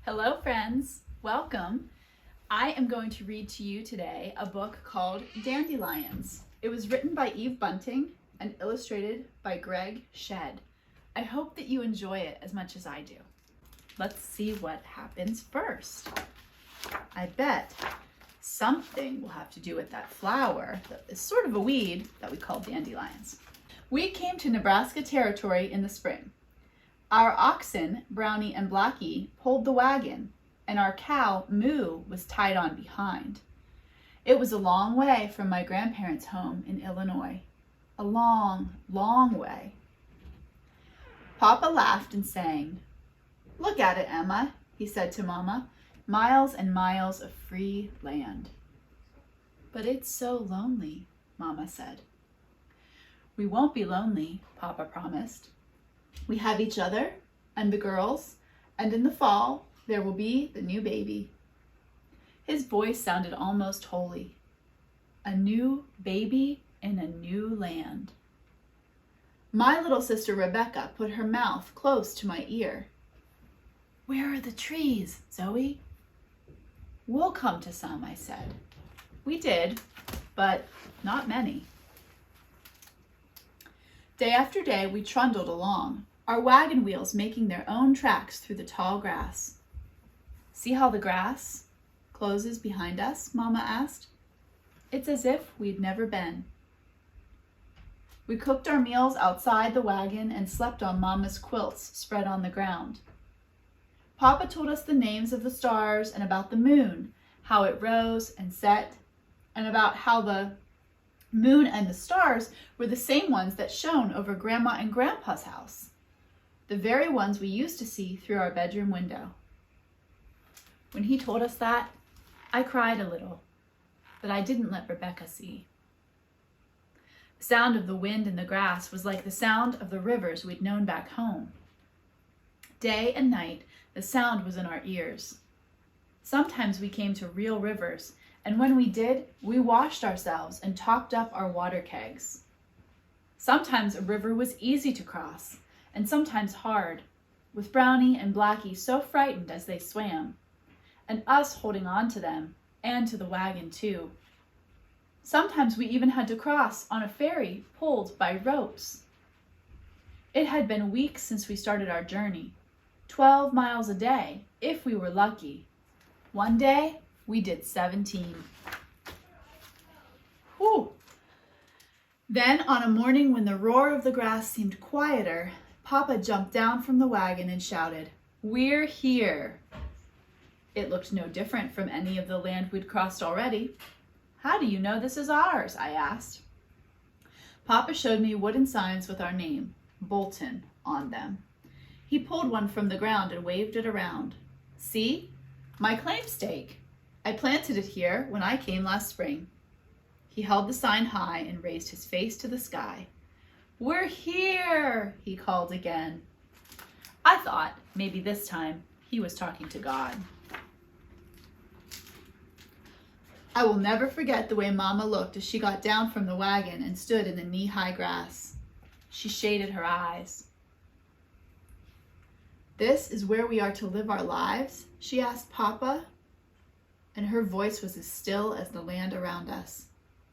Hello friends, welcome. I am going to read to you today a book called Dandelions. It was written by Bunting and illustrated by Greg Shedd. I hope that you enjoy it as much as I do. Let's see what happens first. I bet something will have to do with that flower that is sort of a weed that we call dandelions. We came to Nebraska territory in the spring. Our oxen, Brownie and Blackie, pulled the wagon, and our cow, Moo, was tied on behind. It was a long way from my grandparents' home in Illinois. A long, long way. Papa laughed and sang. "Look at it, Emma," he said to Mama. "Miles and miles of free land." "But it's so lonely," Mama said. "We won't be lonely," Papa promised. "We have each other and the girls, and in the fall there will be the new baby." His voice sounded almost holy. A new baby in a new land. My little sister Rebecca put her mouth close to my ear. "Where are the trees, Zoe?" "We'll come to some," I said. We did, but not many. Day after day we trundled along, our wagon wheels making their own tracks through the tall grass. "See how the grass closes behind us?" Mama asked. "It's as if we'd never been." We cooked our meals outside the wagon and slept on Mama's quilts spread on the ground. Papa told us the names of the stars and about the moon, how it rose and set, and about how the moon and the stars were the same ones that shone over Grandma and Grandpa's house, the very ones we used to see through our bedroom window. When he told us that, I cried a little, but I didn't let Rebecca see. The sound of the wind in the grass was like the sound of the rivers we'd known back home. Day and night, the sound was in our ears. Sometimes we came to real rivers, and when we did, we washed ourselves and topped up our water kegs. Sometimes a river was easy to cross, and sometimes hard, with Brownie and Blackie so frightened as they swam, and us holding on to them, and to the wagon too. Sometimes we even had to cross on a ferry pulled by ropes. It had been weeks since we started our journey, 12 miles a day, if we were lucky. One day, we did 17. Whew! Then, on a morning when the roar of the grass seemed quieter, Papa jumped down from the wagon and shouted, "We're here!" It looked no different from any of the land we'd crossed already. "How do you know this is ours?" I asked. Papa showed me wooden signs with our name, Bolton, on them. He pulled one from the ground and waved it around. "See? My claim stake. I planted it here when I came last spring." He held the sign high and raised his face to the sky. "We're here!" he called again. I thought maybe this time he was talking to God. I will never forget the way Mama looked as she got down from the wagon and stood in the knee-high grass. She shaded her eyes. "This is where we are to live our lives?" she asked Papa, and her voice was as still as the land around us.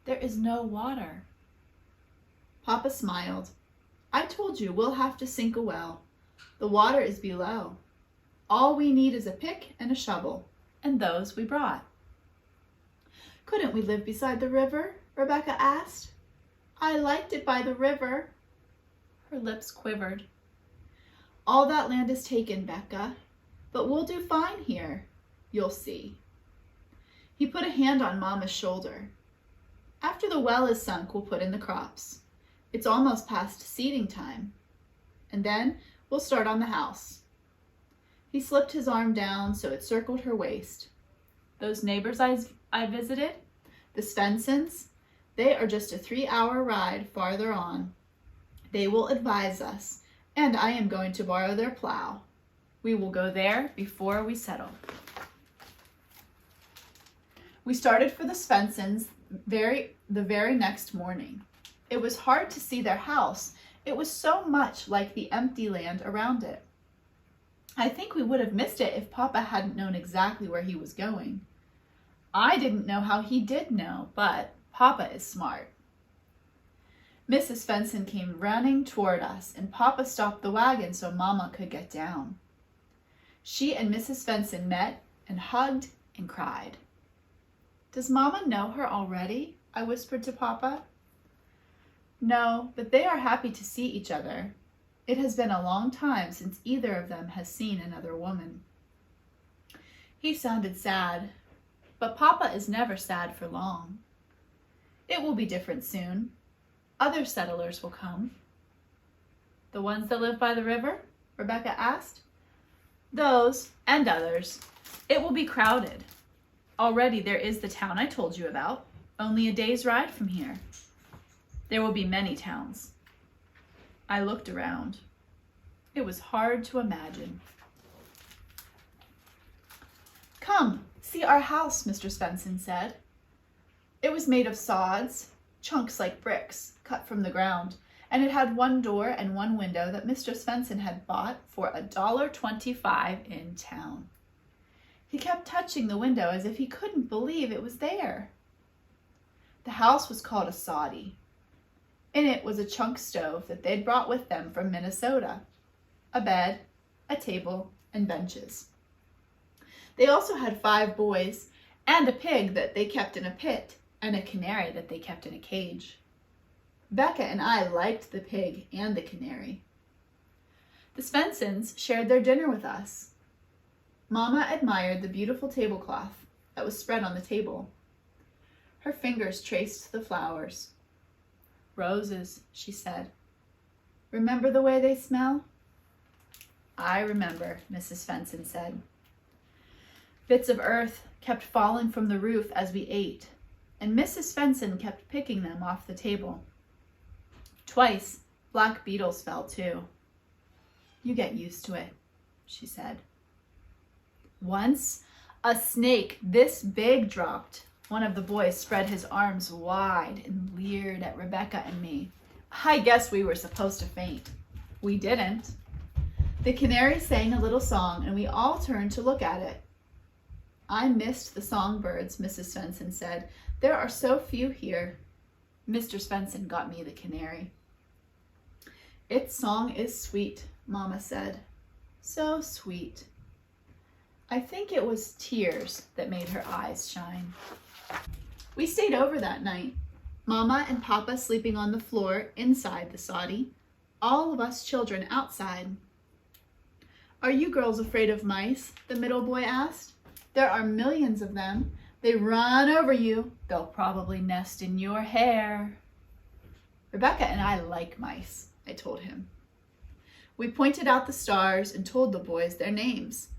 "There is no water." Papa smiled. "I told you we'll have to sink a well. The water is below. All we need is a pick and a shovel, and those we brought." "Couldn't we live beside the river?" Rebecca asked. "I liked it by the river." Her lips quivered. "All that land is taken, Becca, but we'll do fine here. You'll see." He put a hand on Mama's shoulder. "After the well is sunk, we'll put in the crops. It's almost past seeding time. And then we'll start on the house." He slipped his arm down so it circled her waist. "Those neighbors I visited, the Svensons, they are just a 3-hour ride farther on. They will advise us, and I am going to borrow their plow. We will go there before we settle." We started for the Svensons the very next morning. It was hard to see their house. It was so much like the empty land around it. I think we would have missed it if Papa hadn't known exactly where he was going. I didn't know how he did know, but Papa is smart. Mrs. Svensson came running toward us, and Papa stopped the wagon so Mama could get down. She and Mrs. Svensson met and hugged and cried. "Does Mama know her already?" I whispered to Papa. "No, but they are happy to see each other. It has been a long time since either of them has seen another woman." He sounded sad, but Papa is never sad for long. "It will be different soon. Other settlers will come." "The ones that live by the river?" Rebecca asked. "Those and others. It will be crowded. Already there is the town I told you about, only a day's ride from here. There will be many towns." I looked around. It was hard to imagine. "Come, see our house," Mr. Svensson said. It was made of sods, chunks like bricks, cut from the ground, and it had one door and one window that Mr. Svensson had bought for $1.25 in town. He kept touching the window as if he couldn't believe it was there. The house was called a soddy. In it was a chunk stove that they'd brought with them from Minnesota, a bed, a table, and benches. They also had 5 boys and a pig that they kept in a pit and a canary that they kept in a cage. Becca and I liked the pig and the canary. The Svenssons shared their dinner with us. Mama admired the beautiful tablecloth that was spread on the table. Her fingers traced the flowers. "Roses," she said. "Remember the way they smell?" "I remember," Mrs. Svensson said. Bits of earth kept falling from the roof as we ate, and Mrs. Svensson kept picking them off the table. Twice, black beetles fell too. "You get used to it," she said. Once, a snake this big dropped. One of the boys spread his arms wide and leered at Rebecca and me. I guess we were supposed to faint. We didn't. The canary sang a little song, and we all turned to look at it. "I missed the songbirds," Mrs. Svensson said. "There are so few here." Mr. Svensson got me the canary. "Its song is sweet," Mama said. "So sweet." I think it was tears that made her eyes shine. We stayed over that night, Mama and Papa sleeping on the floor inside the soddy, all of us children outside. "Are you girls afraid of mice?" the middle boy asked. "There are millions of them. They run over you. They'll probably nest in your hair." "Rebecca and I like mice," I told him. We pointed out the stars and told the boys their names.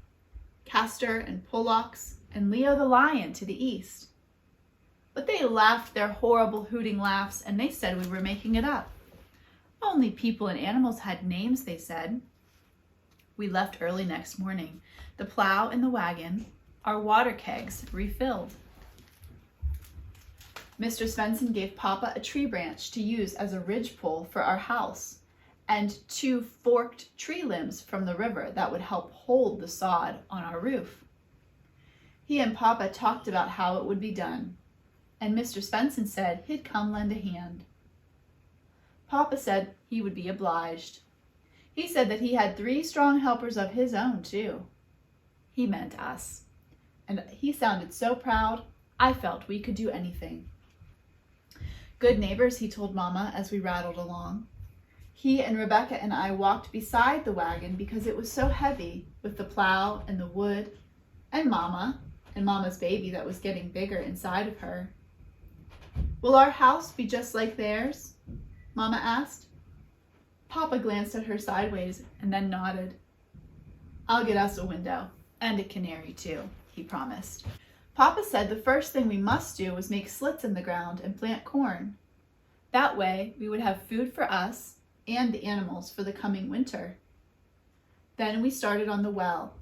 Castor and Pollux and Leo the lion to the east. But they laughed their horrible hooting laughs, and they said we were making it up. Only people and animals had names, they said. We left early next morning, the plow in the wagon, our water kegs refilled. Mr. Svensson gave Papa a tree branch to use as a ridgepole for our house, and 2 forked tree limbs from the river that would help hold the sod on our roof. He and Papa talked about how it would be done, and Mr. Svensson said he'd come lend a hand. Papa said he would be obliged. He said that he had 3 strong helpers of his own, too. He meant us, and he sounded so proud, I felt we could do anything. Good neighbors, he told Mama as we rattled along. He and Rebecca and I walked beside the wagon because it was so heavy with the plow and the wood and Mama's baby that was getting bigger inside of her. "Will our house be just like theirs?" Mama asked. Papa glanced at her sideways and then nodded. "I'll get us a window and a canary too," he promised. Papa said the first thing we must do was make slits in the ground and plant corn. That way we would have food for us and the animals for the coming winter. Then we started on the well.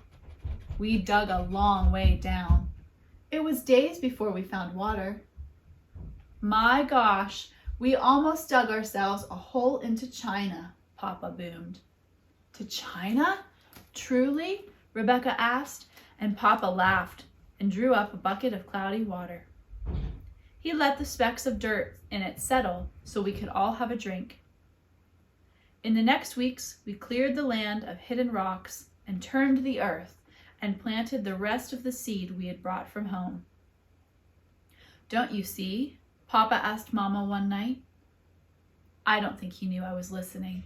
We dug a long way down. It was days before we found water. "My gosh, we almost dug ourselves a hole into China," Papa boomed. "To China? Truly? Rebecca asked, and Papa laughed and drew up a bucket of cloudy water. He let the specks of dirt in it settle so we could all have a drink. In the next weeks, we cleared the land of hidden rocks and turned the earth and planted the rest of the seed we had brought from home. Don't you see? Papa asked Mama one night. I don't think he knew I was listening.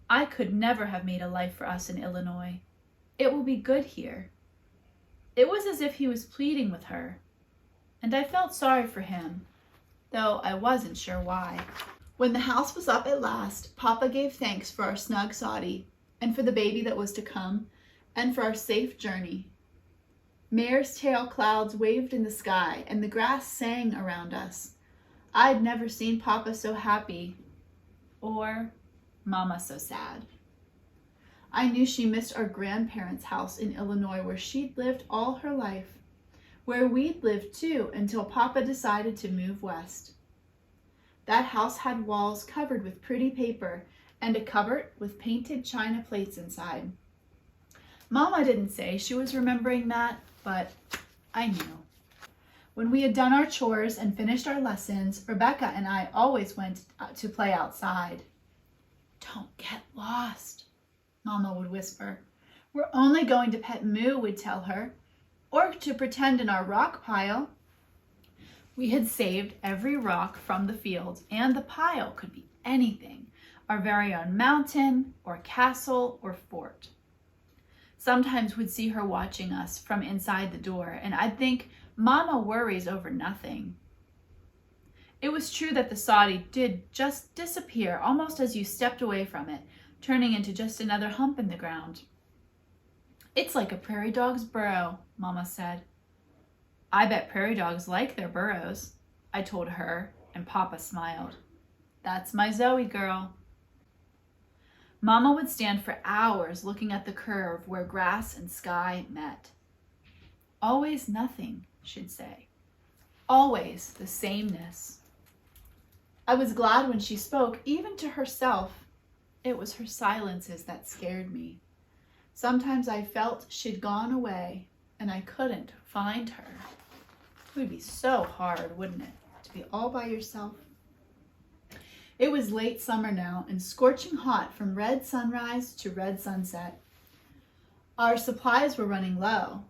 I could never have made a life for us in Illinois. It will be good here. It was as if he was pleading with her, and I felt sorry for him, though I wasn't sure why. When the house was up at last, Papa gave thanks for our snug soddy, and for the baby that was to come, and for our safe journey. Mare's tail clouds waved in the sky, and the grass sang around us. I'd never seen Papa so happy, or Mama so sad. I knew she missed our grandparents' house in Illinois where she'd lived all her life, where we'd lived too until Papa decided to move west. That house had walls covered with pretty paper and a cupboard with painted china plates inside. Mama didn't say she was remembering that, but I knew. When we had done our chores and finished our lessons, Rebecca and I always went to play outside. Don't get lost, Mama would whisper. We're only going to pet Moo, we'd tell her, or to pretend in our rock pile. We had saved every rock from the field, and the pile could be anything, our very own mountain or castle or fort. Sometimes we'd see her watching us from inside the door, and I'd think, Mama worries over nothing. It was true that the soddy did just disappear almost as you stepped away from it, turning into just another hump in the ground. It's like a prairie dog's burrow, Mama said. I bet prairie dogs like their burrows, I told her, and Papa smiled. That's my Zoe girl. Mama would stand for hours looking at the curve where grass and sky met. Always nothing, she'd say. Always the sameness. I was glad when she spoke, even to herself. It was her silences that scared me. Sometimes I felt she'd gone away and I couldn't find her. It would be so hard, wouldn't it, to be all by yourself? It was late summer now and scorching hot from red sunrise to red sunset. Our supplies were running low.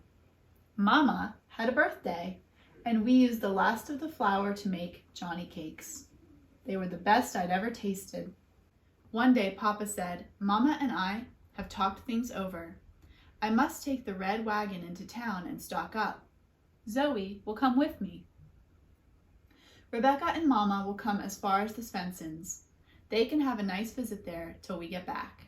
Mama had a birthday, and we used the last of the flour to make Johnny cakes. They were the best I'd ever tasted. One day Papa said, Mama and I have talked things over. I must take the red wagon into town and stock up. Zoe will come with me. Rebecca and Mama will come as far as the Svensons. They can have a nice visit there till we get back.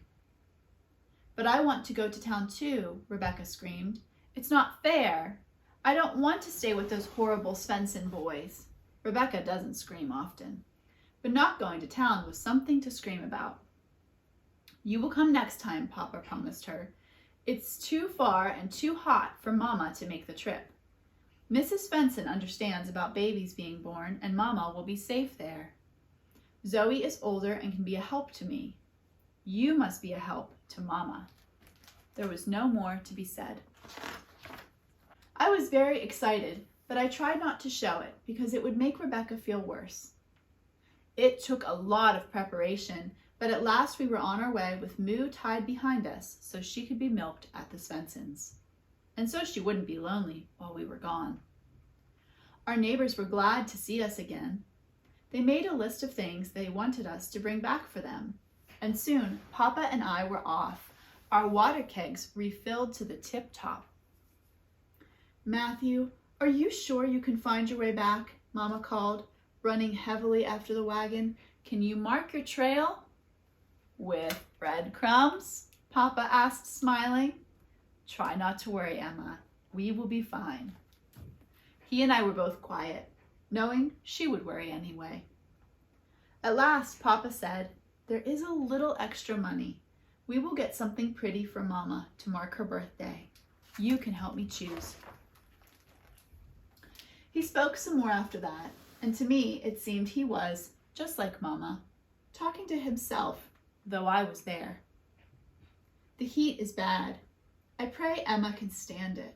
But I want to go to town too, Rebecca screamed. It's not fair. I don't want to stay with those horrible Svensson boys. Rebecca doesn't scream often, but not going to town was something to scream about. You will come next time, Papa promised her. It's too far and too hot for Mama to make the trip. Mrs. Svensson understands about babies being born, and Mama will be safe there. Zoe is older and can be a help to me. You must be a help to Mama. There was no more to be said. I was very excited, but I tried not to show it because it would make Rebecca feel worse. It took a lot of preparation, but at last we were on our way with Moo tied behind us so she could be milked at the Svensons, and so she wouldn't be lonely while we were gone. Our neighbors were glad to see us again. They made a list of things they wanted us to bring back for them, and soon Papa and I were off, our water kegs refilled to the tip-top. Matthew, are you sure you can find your way back? Mama called, running heavily after the wagon. Can you mark your trail? With breadcrumbs? Papa asked, smiling. Try not to worry, Emma. We will be fine. He and I were both quiet, knowing she would worry anyway. At last, Papa said, there is a little extra money. We will get something pretty for Mama to mark her birthday. You can help me choose. He spoke some more after that, and to me it seemed he was, just like Mama, talking to himself, though I was there. The heat is bad, I pray Emma can stand it.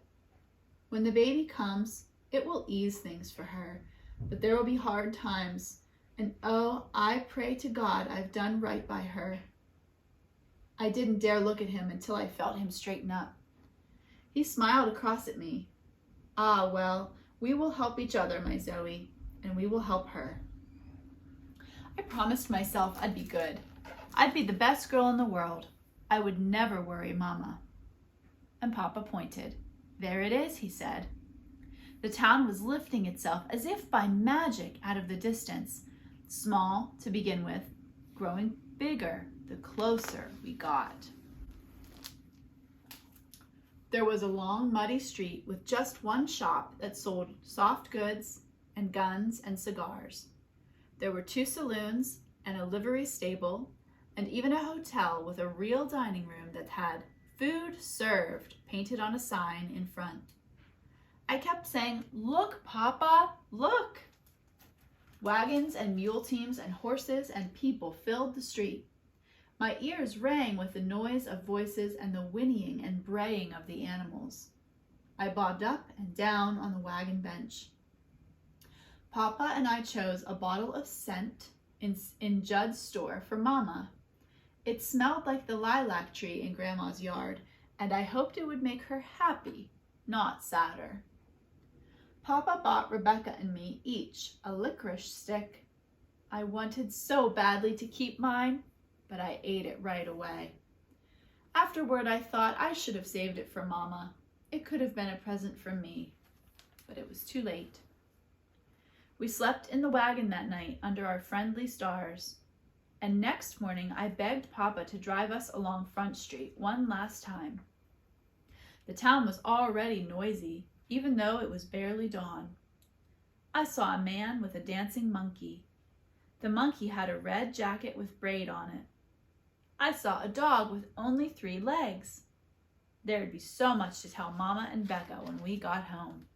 When the baby comes, it will ease things for her, but there will be hard times, and oh, I pray to God I've done right by her. I didn't dare look at him until I felt him straighten up. He smiled across at me. Ah, well, we will help each other, my Zoe, and we will help her. I promised myself I'd be good. I'd be the best girl in the world. I would never worry Mama. And Papa pointed. There it is, he said. The town was lifting itself as if by magic out of the distance, small to begin with, growing bigger the closer we got. There was a long, muddy street with just one shop that sold soft goods and guns and cigars. There were 2 saloons and a livery stable and even a hotel with a real dining room that had "Food served" painted on a sign in front. I kept saying, "Look, Papa, look!" Wagons and mule teams and horses and people filled the street. My ears rang with the noise of voices and the whinnying and braying of the animals. I bobbed up and down on the wagon bench. Papa and I chose a bottle of scent in Judd's store for Mama. It smelled like the lilac tree in Grandma's yard, and I hoped it would make her happy, not sadder. Papa bought Rebecca and me each a licorice stick. I wanted so badly to keep mine, but I ate it right away. Afterward, I thought I should have saved it for Mama. It could have been a present from me, but it was too late. We slept in the wagon that night under our friendly stars, and next morning I begged Papa to drive us along Front Street one last time. The town was already noisy, even though it was barely dawn. I saw a man with a dancing monkey. The monkey had a red jacket with braid on it. I saw a dog with only 3 legs. There'd be so much to tell Mama and Becca when we got home.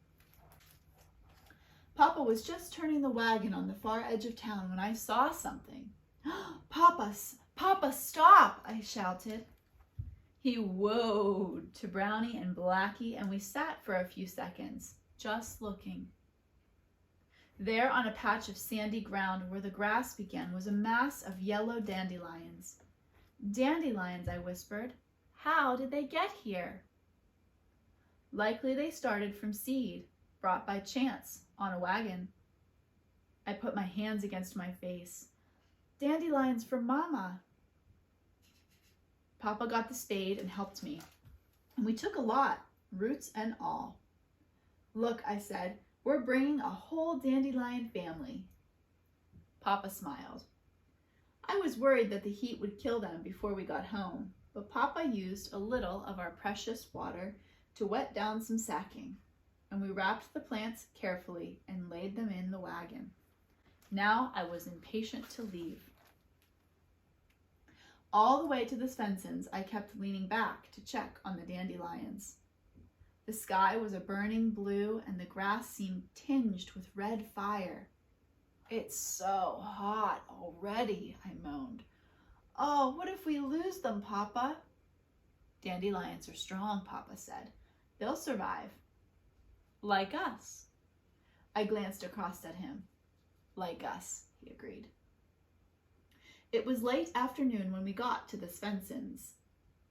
Papa was just turning the wagon on the far edge of town when I saw something. Papa, stop!" I shouted. He whoaed to Brownie and Blackie, and we sat for a few seconds, just looking. There on a patch of sandy ground where the grass began was a mass of yellow dandelions. "Dandelions," I whispered. "How did they get here?" "Likely they started from seed, brought by chance on a wagon." I put my hands against my face. "Dandelions for Mama." Papa got the spade and helped me, and we took a lot, roots and all. "Look," I said, "we're bringing a whole dandelion family." Papa smiled. I was worried that the heat would kill them before we got home, but Papa used a little of our precious water to wet down some sacking, and we wrapped the plants carefully and laid them in the wagon. Now I was impatient to leave. All the way to the Svensons, I kept leaning back to check on the dandelions. The sky was a burning blue, and the grass seemed tinged with red fire. "It's so hot already," I moaned. "Oh, what if we lose them, Papa?" "Dandelions are strong," Papa said. "They'll survive." "Like us." I glanced across at him. "Like us," he agreed. It was late afternoon when we got to the Svensons.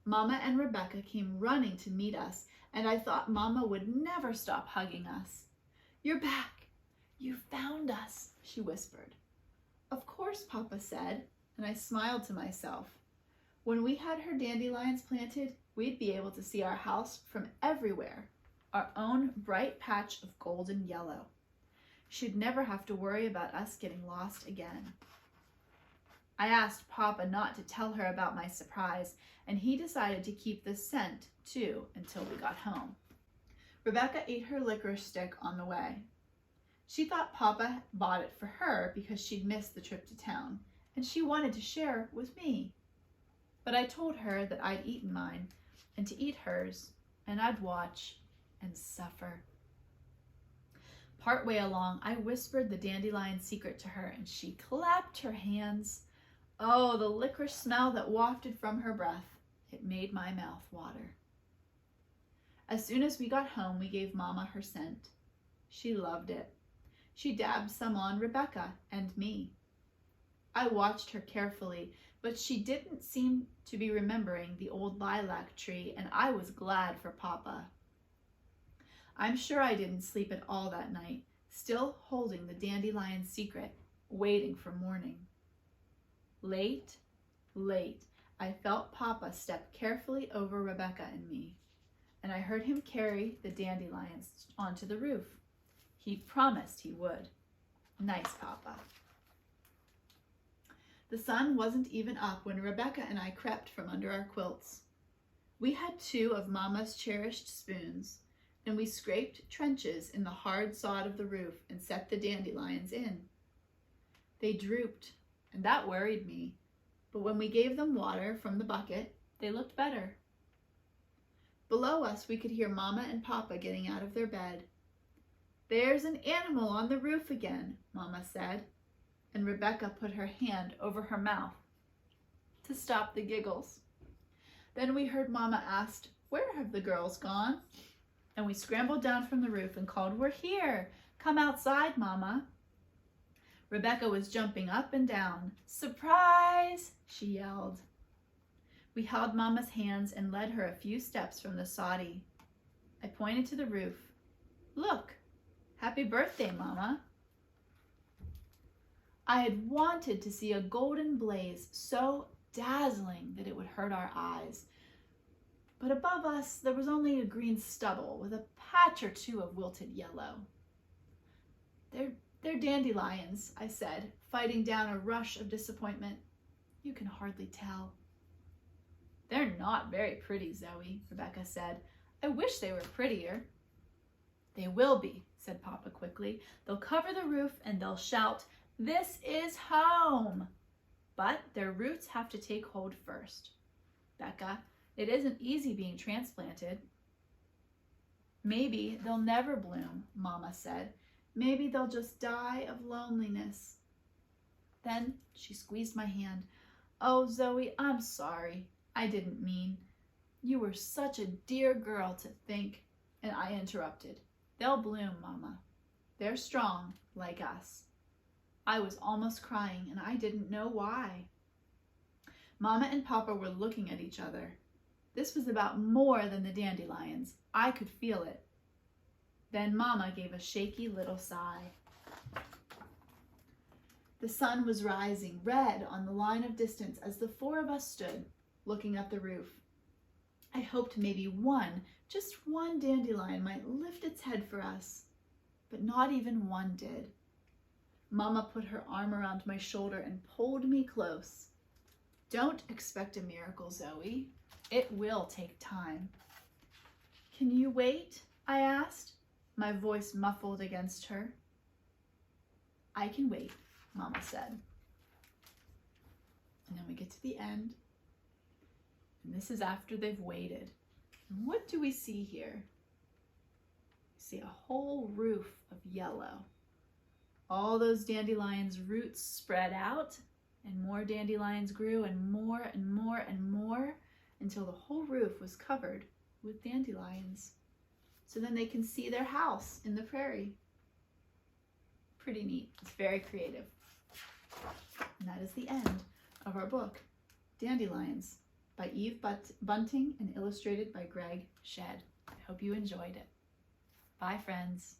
Mama and Rebecca came running to meet us, and I thought Mama would never stop hugging us. "You're back. You found us," she whispered. "Of course," Papa said, and I smiled to myself. When we had her dandelions planted, we'd be able to see our house from everywhere, our own bright patch of golden yellow. She'd never have to worry about us getting lost again. I asked Papa not to tell her about my surprise, and he decided to keep the scent, too, until we got home. Rebecca ate her licorice stick on the way. She thought Papa bought it for her because she'd missed the trip to town, and she wanted to share with me. But I told her that I'd eaten mine, and to eat hers, and I'd watch and suffer. Partway along, I whispered the dandelion secret to her, and she clapped her hands. Oh, the licorice smell that wafted from her breath. It made my mouth water. As soon as we got home, we gave Mama her scent. She loved it. She dabbed some on Rebecca and me. I watched her carefully, but she didn't seem to be remembering the old lilac tree, and I was glad for Papa. I'm sure I didn't sleep at all that night, still holding the dandelion secret, waiting for morning. Late, I felt Papa step carefully over Rebecca and me, and I heard him carry the dandelions onto the roof. He promised he would. Nice Papa. The sun wasn't even up when Rebecca and I crept from under our quilts. We had 2 of Mama's cherished spoons, and we scraped trenches in the hard sod of the roof and set the dandelions in. They drooped, and that worried me, but when we gave them water from the bucket, they looked better. Below us, we could hear Mama and Papa getting out of their bed. "There's an animal on the roof again," Mama said, and Rebecca put her hand over her mouth to stop the giggles. Then we heard Mama ask, "Where have the girls gone?" And we scrambled down from the roof and called, "We're here! Come outside, Mama!" Rebecca was jumping up and down. "Surprise!" she yelled. We held Mama's hands and led her a few steps from the soddy. I pointed to the roof. "Look! Happy birthday, Mama!" I had wanted to see a golden blaze so dazzling that it would hurt our eyes. But above us, there was only a green stubble with a patch or 2 of wilted yellow. They're dandelions," I said, fighting down a rush of disappointment. "You can hardly tell." "They're not very pretty, Zoe," Rebecca said. "I wish they were prettier." "They will be," said Papa quickly. "They'll cover the roof and they'll shout, 'This is home!' But their roots have to take hold first. Becca, it isn't easy being transplanted." "Maybe they'll never bloom," Mama said. "Maybe they'll just die of loneliness." Then she squeezed my hand. "Oh, Zoe, I'm sorry. I didn't mean. You were such a dear girl to think." And I interrupted. "They'll bloom, Mama. They're strong, like us." I was almost crying, and I didn't know why. Mama and Papa were looking at each other. This was about more than the dandelions. I could feel it. Then Mama gave a shaky little sigh. The sun was rising, red on the line of distance as the 4 of us stood, looking up the roof. I hoped maybe just one dandelion might lift its head for us, but not even one did. Mama put her arm around my shoulder and pulled me close. "Don't expect a miracle, Zoe. It will take time." "Can you wait?" I asked, my voice muffled against her. "I can wait," Mama said. And then we get to the end, and this is after they've waited. And what do we see here? We see a whole roof of yellow. All those dandelions' roots spread out, and more dandelions grew, and more and more and more, until the whole roof was covered with dandelions. So then they can see their house in the prairie. Pretty neat. It's very creative. And that is the end of our book, Dandelions, by Eve Bunting and illustrated by Greg Shedd. I hope you enjoyed it. Bye, friends.